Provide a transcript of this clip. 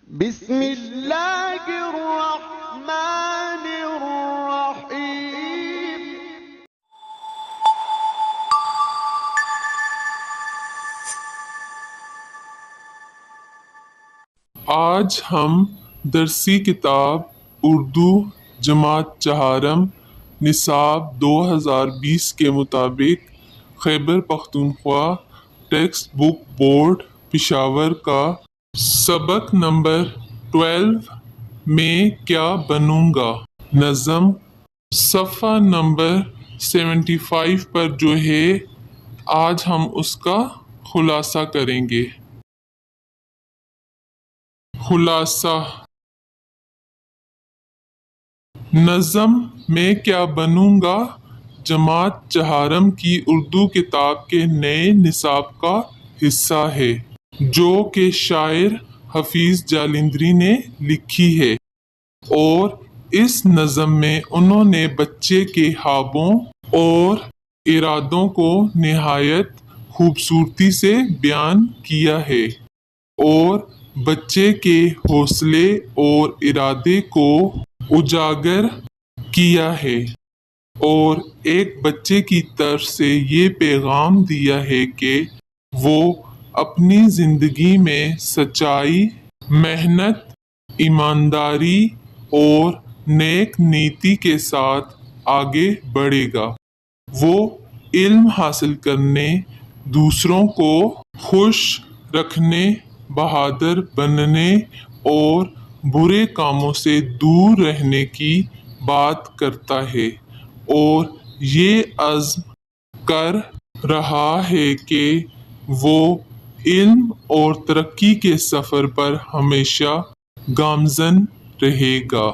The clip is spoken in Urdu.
بسم اللہ الرحمن الرحیم۔ آج ہم درسی کتاب اردو جماعت چہارم نصاب 2020 کے مطابق Khyber Pakhtunkhwa textbook board Peshawar کا سبق نمبر 12 میں کیا بنوں گا نظم صفحہ نمبر 75 پر جو ہے آج ہم اس کا خلاصہ کریں گے۔ خلاصہ: نظم میں کیا بنوں گا جماعت چہارم کی اردو کتاب کے نئے نصاب کا حصہ ہے جو کہ شاعر حفیظ جالندھری نے لکھی ہے، اور اس نظم میں انہوں نے بچے کے خوابوں اور ارادوں کو نہایت خوبصورتی سے بیان کیا ہے اور بچے کے حوصلے اور ارادے کو اجاگر کیا ہے، اور ایک بچے کی طرف سے یہ پیغام دیا ہے کہ وہ اپنی زندگی میں سچائی، محنت، ایمانداری اور نیک نیتی کے ساتھ آگے بڑھے گا۔ وہ علم حاصل کرنے، دوسروں کو خوش رکھنے، بہادر بننے اور برے کاموں سے دور رہنے کی بات کرتا ہے، اور یہ عزم کر رہا ہے کہ وہ علم اور ترقی کے سفر پر ہمیشہ گامزن رہے گا۔